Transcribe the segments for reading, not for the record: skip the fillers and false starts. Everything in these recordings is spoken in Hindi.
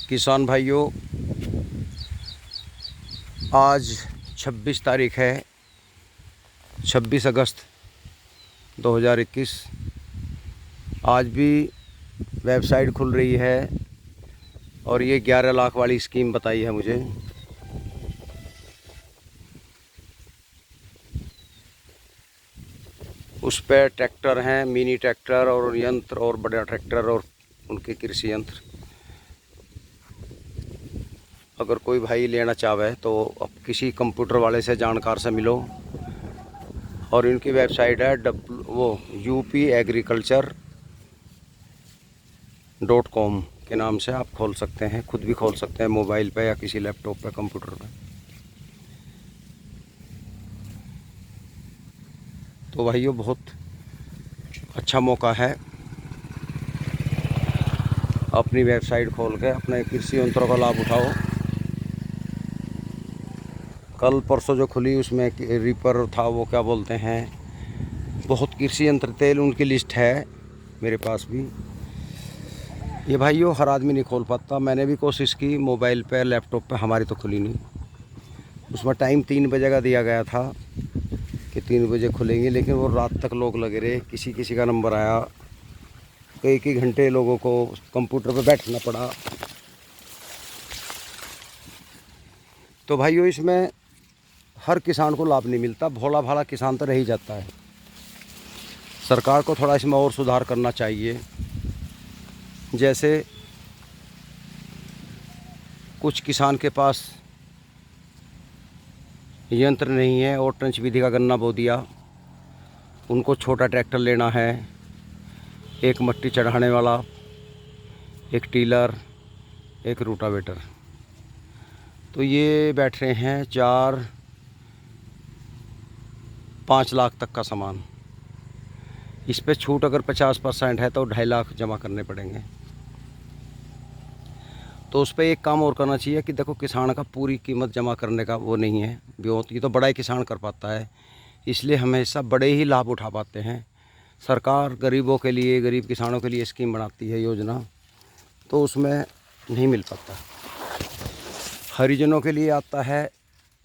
किसान भाइयों, आज 26 तारीख है, 26 अगस्त 2021। आज भी वेबसाइट खुल रही है और ये 11 लाख वाली स्कीम बताई है मुझे। उस पर ट्रैक्टर हैं, मिनी ट्रैक्टर और यंत्र और बड़ा ट्रैक्टर और उनके कृषि यंत्र। अगर कोई भाई लेना चाहे तो अब किसी कंप्यूटर वाले से जानकार से मिलो और इनकी वेबसाइट है upagriculture.com के नाम से आप खोल सकते हैं, खुद भी खोल सकते हैं मोबाइल पे या किसी लैपटॉप पे, कंप्यूटर पे। तो भाइयों, बहुत अच्छा मौका है, अपनी वेबसाइट खोल के अपने कृषि यंत्रों का लाभ उठाओ। कल परसों जो खुली उसमें रीपर था, वो क्या बोलते हैं, बहुत कृषि यंत्र तेल, उनकी लिस्ट है मेरे पास भी। ये भाइयों हर आदमी नहीं खोल पाता, मैंने भी कोशिश की मोबाइल पे लैपटॉप पे, हमारी तो खुली नहीं। उसमें टाइम 3 बजे का दिया गया था कि 3 बजे खुलेंगे, लेकिन वो रात तक लोग लगे रहे। किसी किसी का नंबर आया, कई घंटे लोगों को कंप्यूटर पे बैठना पड़ा। तो भाइयों, इसमें हर किसान को लाभ नहीं मिलता, भोला भाला किसान तो रह ही जाता है। सरकार को थोड़ा इसमें और सुधार करना चाहिए। जैसे कुछ किसान के पास यंत्र नहीं है और ट्रंच विधि का गन्ना बो दिया, उनको छोटा ट्रैक्टर लेना है, एक मट्टी चढ़ाने वाला, एक टीलर, एक रूटावेटर। तो ये बैठ रहे हैं 4-5 लाख तक का सामान। इस पे छूट अगर 50% है तो 2.5 लाख जमा करने पड़ेंगे। तो उस पर एक काम और करना चाहिए कि देखो, किसान का पूरी कीमत जमा करने का वो नहीं है, ये तो बड़ा ही किसान कर पाता है, इसलिए हमेशा बड़े ही लाभ उठा पाते हैं। सरकार गरीबों के लिए, गरीब किसानों के लिए स्कीम बनाती है, योजना, तो उसमें नहीं मिल पाता। हरिजनों के लिए आता है,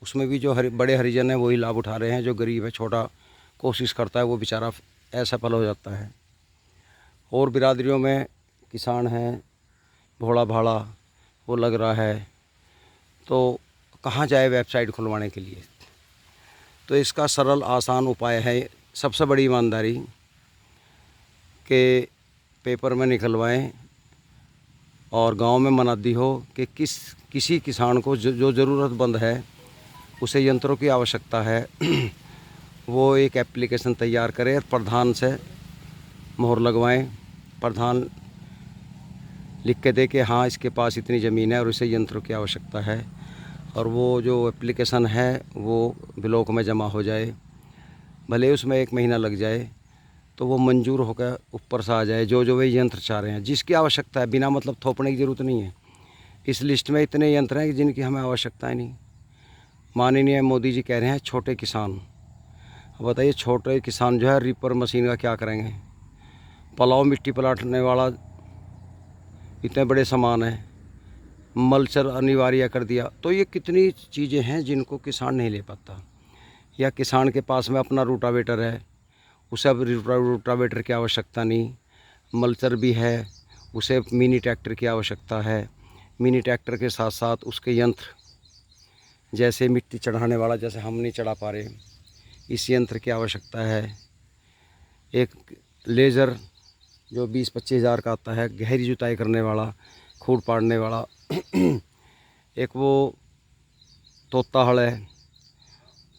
उसमें भी जो बड़े हरिजन हैं वही लाभ उठा रहे हैं। जो गरीब है, छोटा कोशिश करता है, वो बेचारा असफल हो जाता है। और बिरादरियों में किसान हैं भोला भाला, वो लग रहा है, तो कहाँ जाए वेबसाइट खुलवाने के लिए। तो इसका सरल आसान उपाय है, सबसे बड़ी ईमानदारी के पेपर में निकलवाएं और गांव में मनादी हो कि किसी किसान को जो ज़रूरतमंद है, उसे यंत्रों की आवश्यकता है, वो एक एप्लीकेशन तैयार करें और प्रधान से मोहर लगवाएं। प्रधान लिख के दे कि हाँ, इसके पास इतनी ज़मीन है और इसे यंत्रों की आवश्यकता है, और वो जो एप्लीकेशन है वो ब्लॉक में जमा हो जाए। भले उसमें 1 महीना लग जाए, तो वो मंजूर होकर ऊपर से आ जाए जो वे यंत्र चाह रहे हैं, जिसकी आवश्यकता है। बिना मतलब थोपने की ज़रूरत नहीं है। इस लिस्ट में इतने यंत्र हैं जिनकी हमें आवश्यकता नहीं। माननीय मोदी जी कह रहे हैं छोटे किसान। अब बताइए, छोटे किसान जो है रीपर मशीन का क्या करेंगे? पलाव, मिट्टी पलाटने वाला, इतने बड़े सामान है, मल्चर अनिवार्य कर दिया। तो ये कितनी चीज़ें हैं जिनको किसान नहीं ले पाता। या किसान के पास में अपना रूटावेटर है, उसे अब रूटावेटर की आवश्यकता नहीं, मल्चर भी है, उसे मिनी ट्रैक्टर की आवश्यकता है। मिनी ट्रैक्टर के साथ साथ उसके यंत्र, जैसे मिट्टी चढ़ाने वाला, जैसे हम नहीं चढ़ा पा रहे, इस यंत्र की आवश्यकता है। एक लेज़र जो 20-25 हज़ार का आता है, गहरी जुताई करने वाला, खूड़ पाड़ने वाला। एक वो तोता हल है।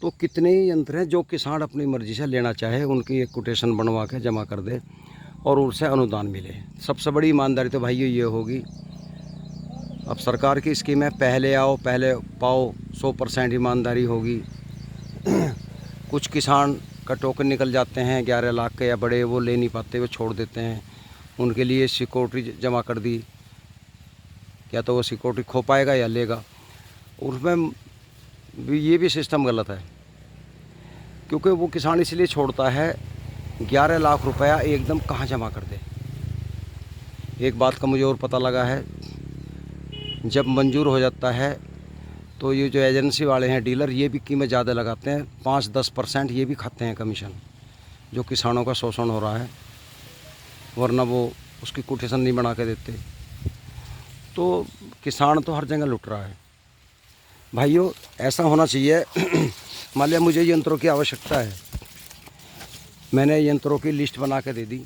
तो कितने ही यंत्र हैं जो किसान अपनी मर्ज़ी से लेना चाहे, उनकी एक कोटेशन बनवा के जमा कर दे और उनसे अनुदान मिले। सबसे बड़ी ईमानदारी तो भाइयों ये होगी। अब सरकार की स्कीम है, पहले आओ पहले पाओ, 100% ईमानदारी होगी। कुछ किसान का टोकन निकल जाते हैं 11 लाख के या बड़े, वो ले नहीं पाते, वो छोड़ देते हैं। उनके लिए सिक्योरिटी जमा कर दी, क्या तो वो सिक्योरिटी खो पाएगा या लेगा। उसमें ये भी सिस्टम गलत है, क्योंकि वो किसान इसलिए छोड़ता है, 11 लाख रुपया एकदम कहाँ जमा कर दे। एक बात का मुझे और पता लगा है जब मंजूर हो जाता है तो ये जो एजेंसी वाले हैं डीलर, ये भी कीमत ज़्यादा लगाते हैं, 5-10% ये भी खाते हैं कमीशन, जो किसानों का शोषण हो रहा है, वरना वो उसकी कोटेशन नहीं बना के देते। तो किसान तो हर जगह लुट रहा है भाइयों। ऐसा होना चाहिए मान लिया मुझे यंत्रों की आवश्यकता है, मैंने यंत्रों की लिस्ट बना के दे दी,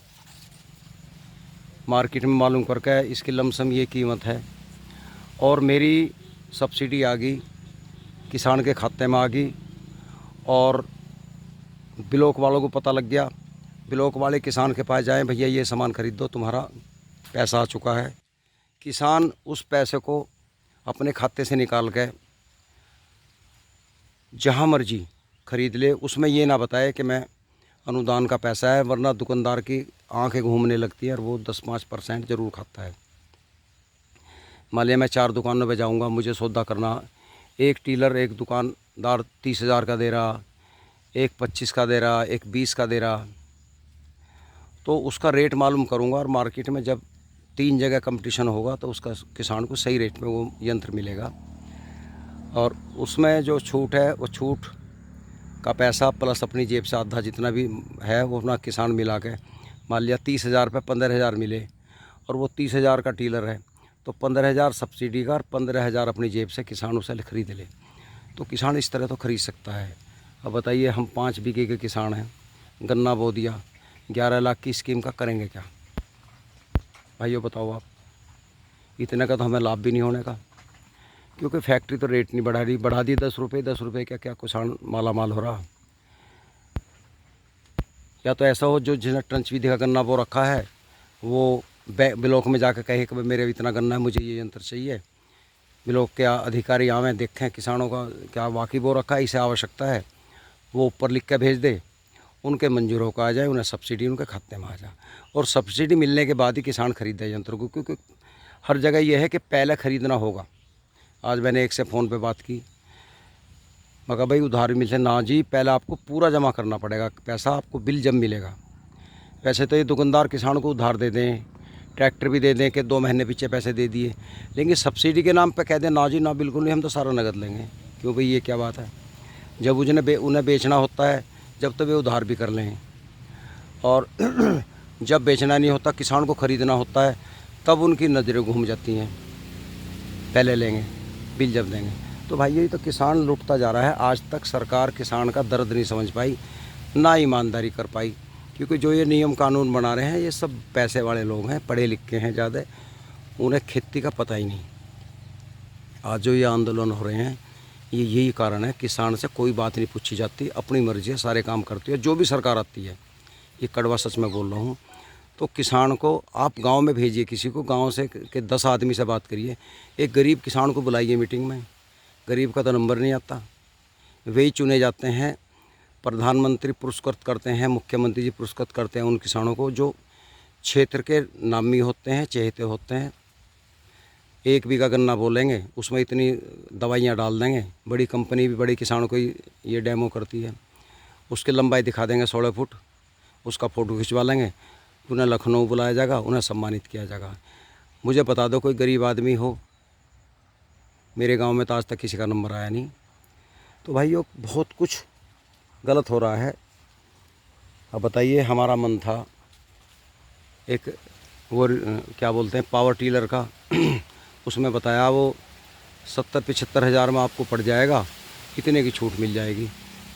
मार्केट में मालूम करके इसकी लमसम ये कीमत है, और मेरी सब्सिडी आ गई, किसान के खाते में आ गई, और ब्लॉक वालों को पता लग गया, ब्लॉक वाले किसान के पास जाएं, भैया ये सामान खरीद दो, तुम्हारा पैसा आ चुका है। किसान उस पैसे को अपने खाते से निकाल के जहाँ मर्जी खरीद ले, उसमें ये ना बताए कि मैं अनुदान का पैसा है, वरना दुकानदार की आंखें घूमने लगती है और वो 10-5% ज़रूर खाता है। मान लिया मैं 4 दुकानों पे जाऊंगा, मुझे सौदा करना, एक टीलर एक दुकानदार 30,000 का दे रहा, एक 25 का दे रहा, एक 20 का दे रहा, तो उसका रेट मालूम करूंगा, और मार्केट में जब 3 जगह कंपटीशन होगा तो उसका किसान को सही रेट में वो यंत्र मिलेगा। और उसमें जो छूट है वो छूट का पैसा प्लस अपनी जेब से आधा जितना भी है वो अपना किसान मिला के, मान लिया 30,000 पे 15,000 मिले, और वो 30,000 का टीलर है तो 15,000 सब्सिडी का और 15,000 अपनी जेब से किसान उसे खरीद ले। तो किसान इस तरह तो खरीद सकता है। अब बताइए, हम 5 बीघे के किसान हैं, गन्ना बो दिया, 11 लाख की स्कीम का करेंगे क्या भाइयों? बताओ आप, इतने का तो हमें लाभ भी नहीं होने का, क्योंकि फैक्ट्री तो रेट नहीं बढ़ा रही, बढ़ा दी 10 रुपये, 10 रुपये क्या क्या किसान माला माल हो रहा। या तो ऐसा हो जो जिसने ट्रंच विधि का गन्ना बो रखा है वो ब्लॉक में जाकर कहे कि भाई मेरे इतना गन्ना है, मुझे ये यंत्र चाहिए, ब्लॉक के अधिकारी आवें, देखें किसानों का क्या वाकई बो रखा है, इसे आवश्यकता है, वो ऊपर लिख के भेज दे, उनके मंजूर होकर आ जाए, उन्हें सब्सिडी उनके खाते में आ जाए, और सब्सिडी मिलने के बाद ही किसान खरीदे यंत्र को। क्योंकि हर जगह यह है कि पहले ख़रीदना होगा। आज मैंने एक से फ़ोन पे बात की, मगर भाई उधार मिलते ना जी, पहले आपको पूरा जमा करना पड़ेगा पैसा, आपको बिल जब मिलेगा। वैसे तो ये दुकानदार किसान को उधार दे दें, ट्रैक्टर भी दे दें कि 2 महीने पीछे पैसे दे दिए, लेकिन सब्सिडी के नाम पे कह दें ना जी ना, बिल्कुल नहीं, हम तो सारा नगद लेंगे। क्यों भाई, ये क्या बात है? जब उन्हें बेचना होता है जब तो वे उधार भी कर लें, और जब बेचना नहीं होता, किसान को ख़रीदना होता है, तब उनकी नज़रें घूम जाती हैं, पहले लेंगे बिल जब देंगे। तो भाई ये तो किसान लुटता जा रहा है। आज तक सरकार किसान का दर्द नहीं समझ पाई, ना ईमानदारी कर पाई, क्योंकि जो ये नियम कानून बना रहे हैं ये सब पैसे वाले लोग हैं, पढ़े लिखे हैं ज़्यादा, उन्हें खेती का पता ही नहीं। आज जो ये आंदोलन हो रहे हैं ये यही कारण है, किसान से कोई बात नहीं पूछी जाती, अपनी मर्जी है, सारे काम करती है जो भी सरकार आती है, ये कड़वा सच में बोल रहा हूँ। तो किसान को आप गांव में भेजिए, किसी को गांव से के 10 आदमी से बात करिए, एक गरीब किसान को बुलाइए मीटिंग में, गरीब का तो नंबर नहीं आता, वही चुने जाते हैं, प्रधानमंत्री पुरस्कृत करते हैं, मुख्यमंत्री जी पुरस्कृत करते हैं उन किसानों को जो क्षेत्र के नामी होते हैं, चहेते होते हैं। 1 बीघा गन्ना बोलेंगे, उसमें इतनी दवाइयाँ डाल देंगे, बड़ी कंपनी भी बड़ी किसानों को ये डेमो करती है, उसकी लंबाई दिखा देंगे 16 फुट, उसका फ़ोटो खिंचवा लेंगे, उन्हें लखनऊ बुलाया जाएगा, उन्हें सम्मानित किया जाएगा। मुझे बता दो कोई गरीब आदमी हो, मेरे गांव में तो आज तक किसी का नंबर आया नहीं। तो भाइयों बहुत कुछ गलत हो रहा है। अब बताइए, हमारा मन था एक वो क्या बोलते हैं पावर टीलर का उसमें बताया वो 70-75 हज़ार में आपको पड़ जाएगा, इतने की छूट मिल जाएगी।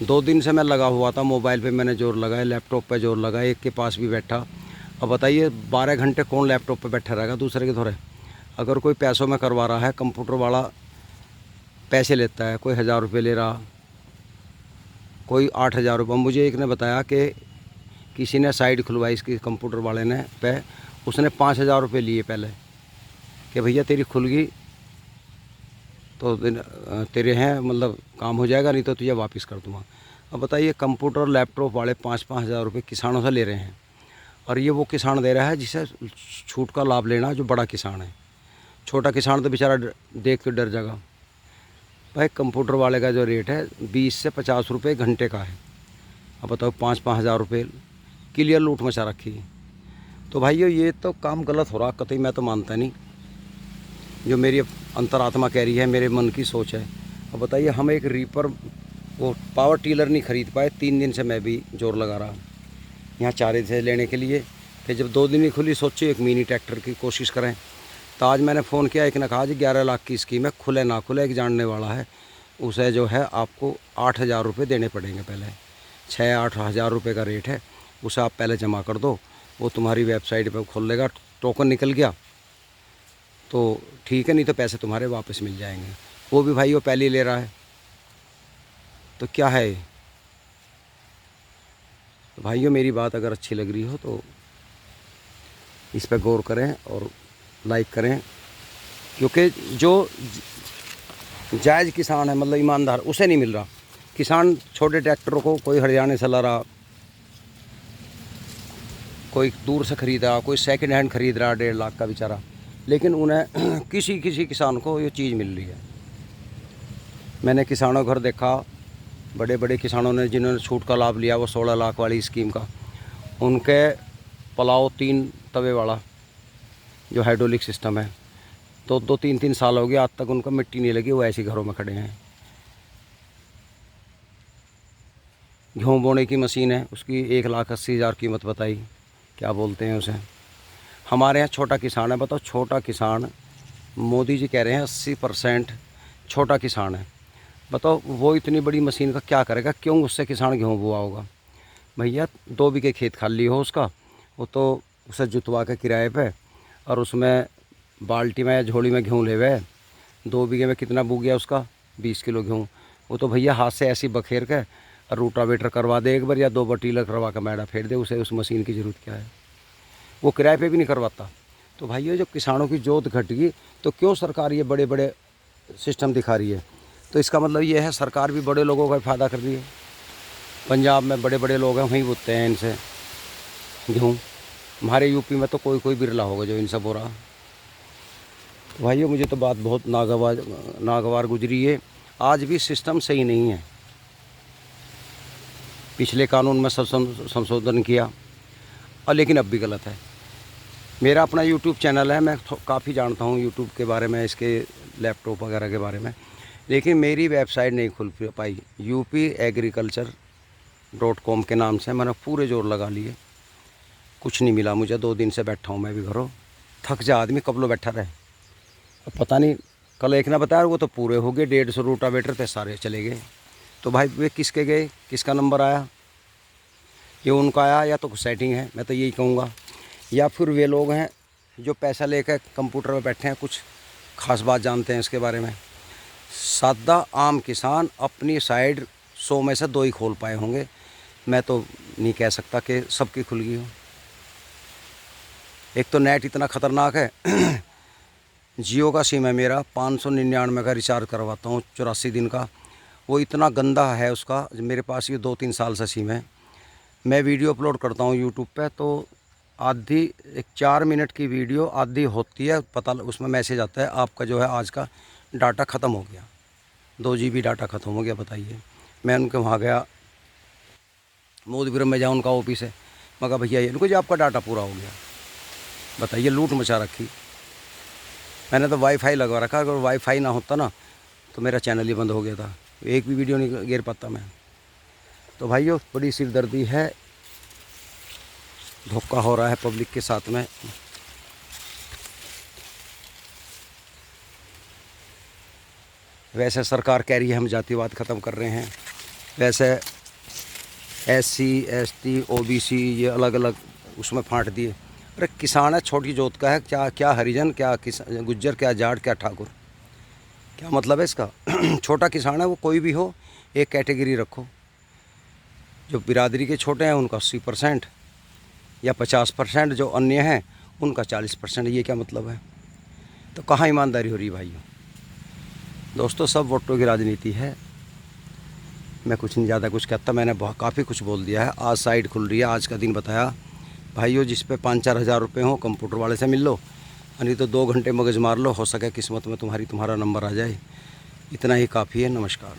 2 दिन से मैं लगा हुआ था, मोबाइल पे मैंने जोर लगाया, लैपटॉप पे जोर लगाया, एक के पास भी बैठा। अब बताइए 12 घंटे कौन लैपटॉप पे बैठा रहेगा दूसरे के थोड़े। अगर कोई पैसों में करवा रहा है, कंप्यूटर वाला पैसे लेता है, कोई 1,000 रुपये ले रहा, कोई 8,000 रुपये। मुझे एक ने बताया कि किसी ने साइट खुलवाई इसकी कंप्यूटर वाले ने पे, उसने 5,000 रुपये लिए पहले कि भैया तेरी खुल गई तो तेरे हैं मतलब काम हो जाएगा, नहीं तो तुझे वापस कर दूँगा। अब बताइए कंप्यूटर लैपटॉप वाले 5-5 हज़ार रुपये किसानों से ले रहे हैं, और ये वो किसान दे रहा है जिसे छूट का लाभ लेना जो बड़ा किसान है। छोटा किसान तो बेचारा देख के डर जाएगा। भाई कंप्यूटर वाले का जो रेट है 20 से 50 रुपये घंटे का है। अब बताओ 5-5 हज़ार रुपये क्लियर लूट मचा रखी है। तो भाइयों ये तो काम गलत हो रहा, कतई मैं तो मानता नहीं। जो मेरी अंतरात्मा कह रही है, मेरे मन की सोच है। अब बताइए, हम एक रीपर वो पावर टीलर नहीं खरीद पाए। 3 दिन से मैं भी जोर लगा रहा यहाँ चारे से लेने के लिए। फिर जब 2 दिन ही खुली, सोचो एक मिनी ट्रैक्टर की कोशिश करें। तो आज मैंने फ़ोन किया, एक ने कहा जी 11 लाख की स्कीम है, खुले ना खुले एक जानने वाला है, उसे जो है आपको 8,000 रुपये देने पड़ेंगे। पहले 6-8 हज़ार रुपये का रेट है, उसे आप पहले जमा कर दो, वो तुम्हारी वेबसाइट पर खोल लेगा। टोकन निकल गया तो ठीक है, नहीं तो पैसे तुम्हारे वापस मिल जाएंगे। वो भी भाई वो पहले ही ले रहा है, तो क्या है। तो भाइयों, मेरी बात अगर अच्छी लग रही हो तो इस पर गौर करें और लाइक करें, क्योंकि जो जायज़ किसान है, मतलब ईमानदार, उसे नहीं मिल रहा। किसान छोटे ट्रैक्टरों को कोई हरियाणा से ला रहा, कोई दूर से खरीद रहा, कोई सेकंड हैंड खरीद रहा 1.5 लाख का बेचारा, लेकिन उन्हें किसी किसान को ये चीज़ मिल रही है। मैंने किसानों घर देखा, बड़े बड़े किसानों ने जिन्होंने छूट का लाभ लिया, वो 16 लाख वाली स्कीम का, उनके पुलाव 3 तवे वाला जो हाइड्रोलिक सिस्टम है, तो 2-3 साल हो गए, आज तक उनको मिट्टी नहीं लगी, वो ऐसे घरों में खड़े हैं। गेहूँ बोने की मशीन है, उसकी 1,80,000 कीमत बताई, क्या बोलते हैं उसे। हमारे यहाँ छोटा किसान है, बताओ, छोटा किसान, मोदी जी कह रहे हैं 80% छोटा किसान है। बताओ वो इतनी बड़ी मशीन का क्या करेगा, क्यों उससे किसान गेहूँ बोआ होगा। भैया 2 बीघे खेत खाली हो उसका, वो तो उसे जुतवा के किराए पे, और उसमें बाल्टी में या झोली में गेहूँ ले गए। 2 बीघे में कितना बू गया उसका, 20 किलो गेहूँ। वो तो भैया हाथ से ऐसी बखेर के और रूटावेटर करवा दे एक बार, या 2 बार टीलर करवा के मैडा फेर दे, उसे उस मशीन की ज़रूरत क्या है। वो किराए पे भी नहीं करवाता। तो भाइयों, जब किसानों की जोत घट गई तो क्यों सरकार ये बड़े बड़े सिस्टम दिखा रही है। तो इसका मतलब ये है सरकार भी बड़े लोगों का फ़ायदा कर रही है। पंजाब में बड़े बड़े लोग हैं, वहीं बोते हैं इनसे गेहूँ। हमारे यूपी में तो कोई बिरला होगा जो इनसे बो रहा। तो भाइयों, मुझे तो बात बहुत नागवार गुजरी है। आज भी सिस्टम सही नहीं है। पिछले कानून में संशोधन किया, और लेकिन अब भी गलत है। मेरा अपना यूट्यूब चैनल है, मैं काफ़ी जानता हूँ यूट्यूब के बारे में, इसके लैपटॉप वगैरह के बारे में, लेकिन मेरी वेबसाइट नहीं खुल पाई। upagriculture.com के नाम से मैंने पूरे जोर लगा लिए, कुछ नहीं मिला मुझे। 2 दिन से बैठा हूँ मैं भी घरों, थक जा आदमी, कब लो बैठा रहे। अब पता नहीं, कल एक ना बताया, वो तो पूरे हो गए, 150 रूटावेटर थे, सारे चले गए। तो भाई वे किसके गए, किसका नंबर आया, ये उनका आया या तो सेटिंग है, मैं तो यही कहूँगा। या फिर वे लोग हैं जो पैसा लेकर कंप्यूटर में बैठे हैं, कुछ खास बात जानते हैं इसके बारे में। सादा आम किसान अपनी साइड 100 में से 2 ही खोल पाए होंगे। मैं तो नहीं कह सकता कि सबकी खुल गई हो। एक तो नेट इतना ख़तरनाक है। जियो का सिम है मेरा, 599 का रिचार्ज करवाता हूँ 84 दिन का। वो इतना गंदा है उसका, मेरे पास ये 2-3 साल से सिम है। मैं वीडियो अपलोड करता हूँ यूट्यूब पे, तो आधी, एक 4 मिनट की वीडियो आधी होती है, पता उसमें मैसेज आता है आपका जो है आज का डाटा ख़त्म हो गया, 2 GB डाटा ख़त्म हो गया। बताइए, मैं उनके वहाँ गया, मोदीपुरम में जाऊँ, उनका ऑफिस है, मगर भैया ये उनको जो आपका डाटा पूरा हो गया। बताइए, लूट मचा रखी। मैंने तो वाईफाई लगवा रखा, अगर वाईफाई ना होता ना तो मेरा चैनल ही बंद हो गया था, एक भी वीडियो नहीं गिर पाता मैं। तो भाइयों, बड़ी सिरदर्दी है, धोखा हो रहा है पब्लिक के साथ में। वैसे सरकार कह रही है हम जातिवाद ख़त्म कर रहे हैं, वैसे SC ST OBC ये अलग अलग उसमें फाँट दिए। अरे किसान है, छोटी जोत का है, क्या हरिजन, क्या गुज्जर, क्या जाट, क्या ठाकुर, क्या मतलब है इसका। छोटा किसान है, वो कोई भी हो, एक कैटेगरी रखो। जो बिरादरी के छोटे हैं उनका 80% या 50%, जो अन्य हैं उनका 40%। ये क्या मतलब है। तो कहाँ ईमानदारी हो रही है भाइयों। दोस्तों, सब वोटों की राजनीति है। मैं कुछ नहीं ज़्यादा कुछ कहता, मैंने काफ़ी कुछ बोल दिया है। आज साइट खुल रही है, आज का दिन बताया भाइयों। जिस पे 5-4 हज़ार रुपये हो, कंप्यूटर वाले से मिल लो, नहीं तो 2 घंटे मगज मार लो, हो सके किस्मत में तुम्हारा नंबर आ जाए। इतना ही काफ़ी है। नमस्कार।